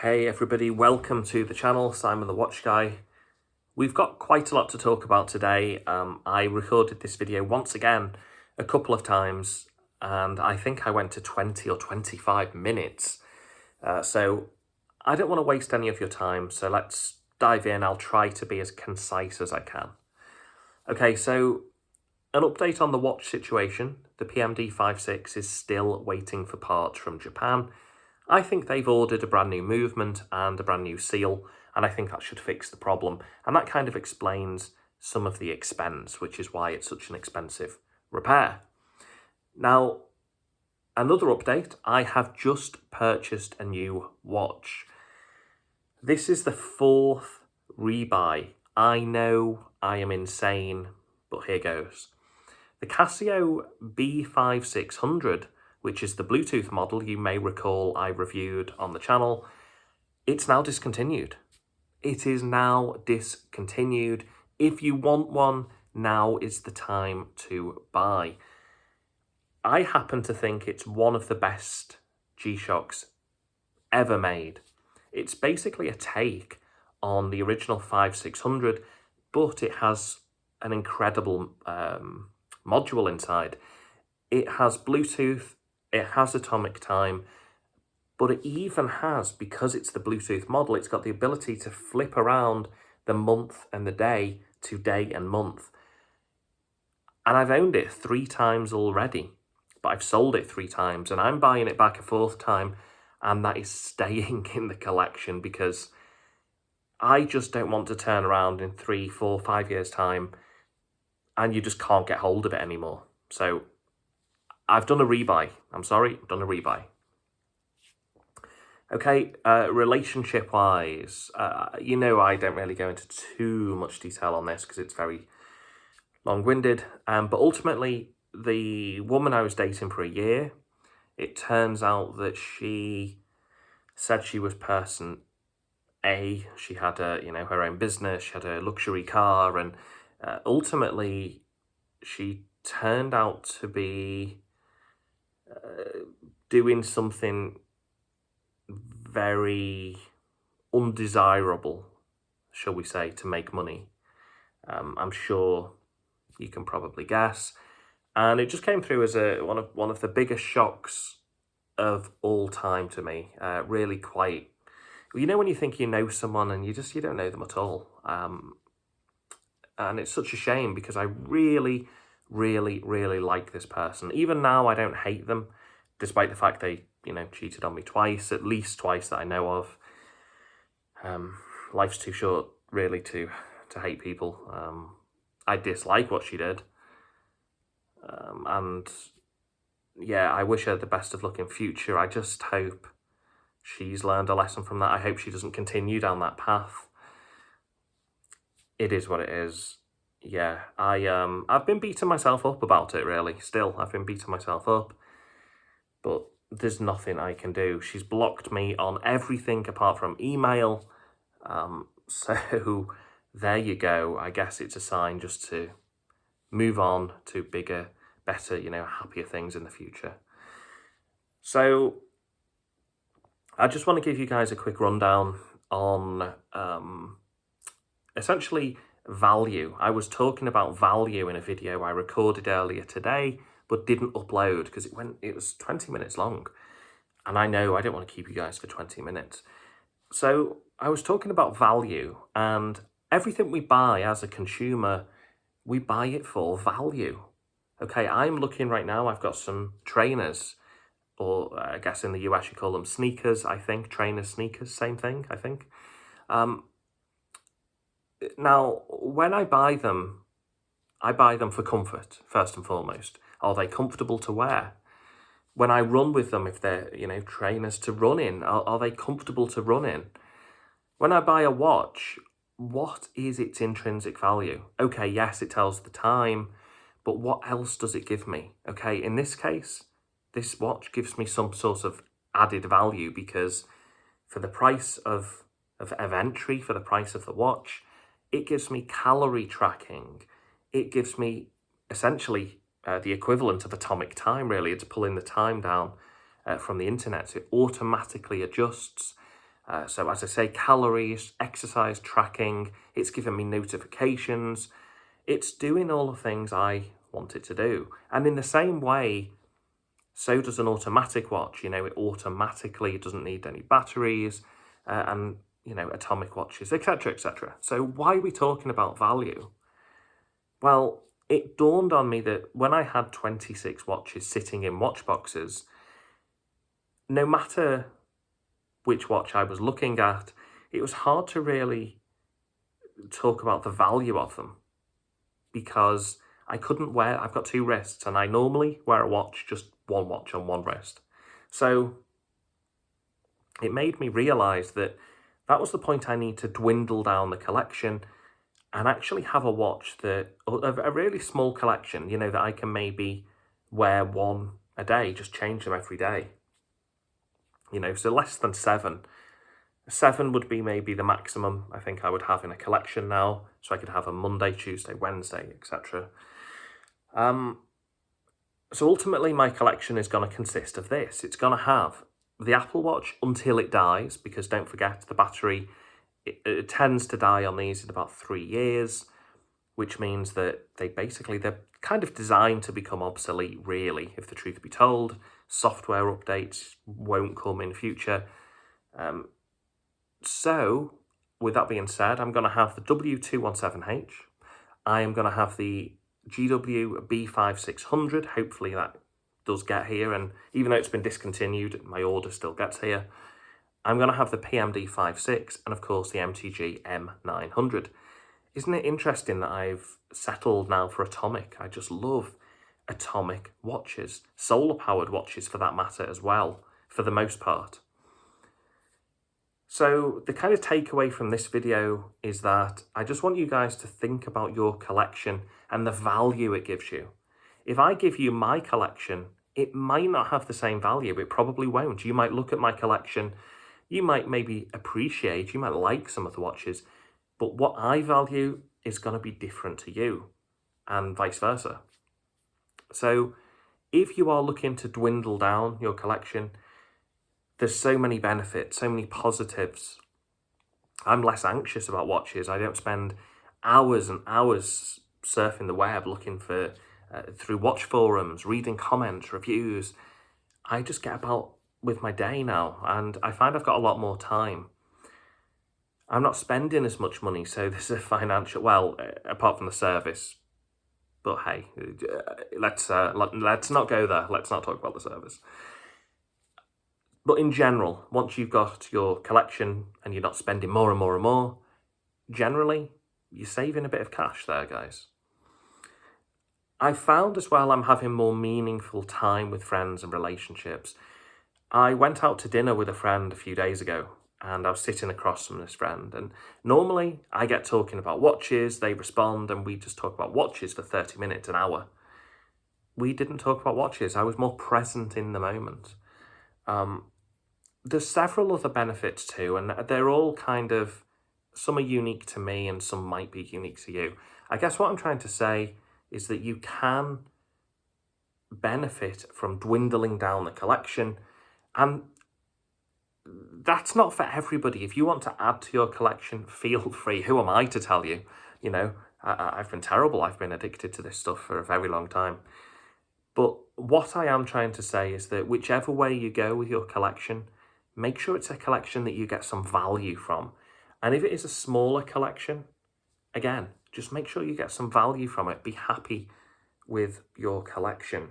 Hey everybody, welcome to the channel, Simon the Watch Guy. We've got quite a lot to talk about today. I recorded this video once again a couple of times and I think I went to 20 or 25 minutes. So I don't want to waste any of your time, so let's dive in. I'll try to be as concise as I can. Okay, so an update on the watch situation. The PMD 5.6 is still waiting for parts from Japan. I think they've ordered a brand new movement and a brand new seal, and I think that should fix the problem. And that kind of explains some of the expense, which is why it's such an expensive repair. Now, another update, I have just purchased a new watch. This is the fourth rebuy. I know I am insane, but here goes. The Casio B5600, which is the Bluetooth model you may recall I reviewed on the channel, it's now discontinued. It is now discontinued. If you want one, now is the time to buy. I happen to think it's one of the best G-Shocks ever made. It's basically a take on the original 5600, but it has an incredible module inside. It has Bluetooth, it has atomic time, but it even has, because it's the Bluetooth model, it's got the ability to flip around the month and the day to day and month. And I've owned it 3 times already, but I've sold it 3 times and I'm buying it back a 4th time, and that is staying in the collection because I just don't want to turn around in 3, 4, 5 years time and you just can't get hold of it anymore. So I've done a rebuy. I'm sorry, I've done a rebuy. Okay, relationship-wise, you know I don't really go into too much detail on this because it's very long-winded, but ultimately, the woman I was dating for a year, it turns out that she said she was person A. She had her own business, she had a luxury car, and ultimately, she turned out to be doing something very undesirable, shall we say, to make money. I'm sure you can probably guess. And it just came through as one of the biggest shocks of all time to me. Really quite, you know when you think you know someone and you don't know them at all. And it's such a shame because I really, really, really like this person. Even now, I don't hate them, despite the fact they, cheated on me twice, at least twice that I know of. Life's too short, really, to hate people. I dislike what she did. And yeah, I wish her the best of luck in future. I just hope she's learned a lesson from that. I hope she doesn't continue down that path. It is what it is. Yeah, I've been beating myself up about it, really. Still, I've been beating myself up. But there's nothing I can do. She's blocked me on everything apart from email. So there you go. I guess it's a sign just to move on to bigger, better, happier things in the future. So I just want to give you guys a quick rundown on essentially value. I was talking about value in a video I recorded earlier today, but didn't upload because it was 20 minutes long. And I know I don't want to keep you guys for 20 minutes. So I was talking about value, and everything we buy as a consumer, we buy it for value. Okay, I'm looking right now, I've got some trainers, or I guess in the US you call them sneakers, I think. Trainers, sneakers, same thing, I think. Now, when I buy them for comfort, first and foremost. Are they comfortable to wear? When I run with them, if they're, trainers to run in, are they comfortable to run in? When I buy a watch, what is its intrinsic value? Okay, yes, it tells the time, but what else does it give me? Okay, in this case, this watch gives me some sort of added value because for the price of entry, for the price of the watch, it gives me calorie tracking. It gives me essentially the equivalent of atomic time, really. It's pulling the time down from the internet. So it automatically adjusts. So as I say, calories, exercise tracking, it's giving me notifications. It's doing all the things I want it to do. And in the same way, so does an automatic watch. It automatically doesn't need any batteries and, atomic watches, etc., etc. So why are we talking about value? Well, it dawned on me that when I had 26 watches sitting in watch boxes, no matter which watch I was looking at, it was hard to really talk about the value of them because I couldn't wear, I've got two wrists and I normally wear a watch, just one watch on one wrist. So it made me realise that was the point. I need to dwindle down the collection and actually have a watch that, a really small collection, that I can maybe wear one a day, just change them every day. So less than 7. 7 would be maybe the maximum I think I would have in a collection now. So I could have a Monday, Tuesday, Wednesday, etc. So ultimately my collection is going to consist of this. It's going to have the Apple Watch until it dies, because don't forget the battery, it tends to die on these in about 3 years, which means that they're kind of designed to become obsolete, really, if the truth be told. Software updates won't come in future. So, with that being said, I'm going to have the W217H. I am going to have the GW B5600. Hopefully that does get here, and even though it's been discontinued, my order still gets here. I'm going to have the PMD56 and, of course, the MTG M900. Isn't it interesting that I've settled now for atomic? I just love atomic watches, solar-powered watches for that matter as well, for the most part. So the kind of takeaway from this video is that I just want you guys to think about your collection and the value it gives you. If I give you my collection, it might not have the same value. It probably won't. You might look at my collection, you might maybe appreciate, you might like some of the watches, but what I value is going to be different to you, and vice versa. So if you are looking to dwindle down your collection, there's so many benefits, so many positives. I'm less anxious about watches. I don't spend hours and hours surfing the web looking for, through watch forums, reading comments, reviews. I just get about with my day now, and I find I've got a lot more time. I'm not spending as much money, so this is a financial, well, apart from the service. But hey, let's not go there. Let's not talk about the service. But in general, once you've got your collection and you're not spending more and more and more, generally, you're saving a bit of cash there, guys. I found as well I'm having more meaningful time with friends and relationships. I went out to dinner with a friend a few days ago, and I was sitting across from this friend, and normally I get talking about watches, they respond, and we just talk about watches for 30 minutes, an hour. We didn't talk about watches. I was more present in the moment. There's several other benefits too, and they're all kind of, some are unique to me and some might be unique to you. I guess what I'm trying to say is that you can benefit from dwindling down the collection, and that's not for everybody. If you want to add to your collection, feel free. Who am I to tell you? I've been terrible. I've been addicted to this stuff for a very long time. But what I am trying to say is that whichever way you go with your collection, make sure it's a collection that you get some value from. And if it is a smaller collection, again, just make sure you get some value from it. Be happy with your collection.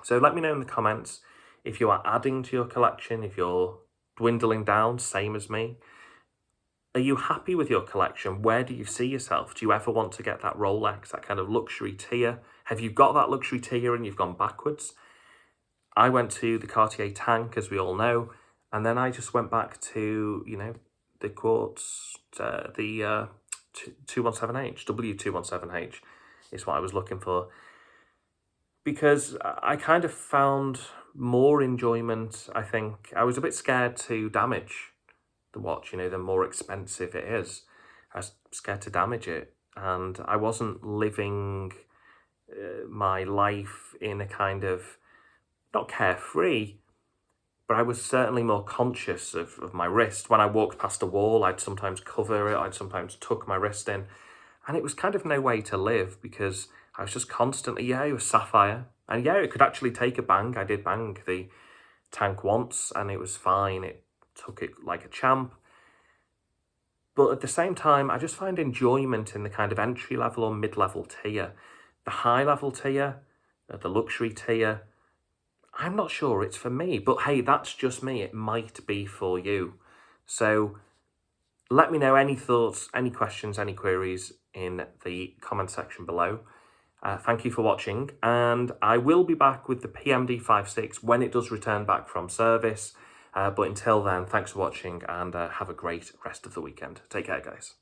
So let me know in the comments if you are adding to your collection, if you're dwindling down, same as me. Are you happy with your collection? Where do you see yourself? Do you ever want to get that Rolex, that kind of luxury tier? Have you got that luxury tier and you've gone backwards? I went to the Cartier Tank, as we all know, and then I just went back to, the Quartz, the 217H, W217H is what I was looking for. Because I kind of found more enjoyment, I think. I was a bit scared to damage the watch, the more expensive it is. I was scared to damage it, and I wasn't living my life in a kind of, not carefree, but I was certainly more conscious of my wrist. When I walked past a wall, I'd sometimes cover it, I'd sometimes tuck my wrist in, and it was kind of no way to live because I was just constantly, it was Sapphire, and it could actually take a bang. I did bang the tank once, and it was fine. It took it like a champ. But at the same time, I just find enjoyment in the kind of entry-level or mid-level tier. The high-level tier, the luxury tier, I'm not sure it's for me. But hey, that's just me. It might be for you. So let me know any thoughts, any questions, any queries in the comment section below. Thank you for watching, and I will be back with the PMD56 when it does return back from service. But until then, thanks for watching, and have a great rest of the weekend. Take care, guys.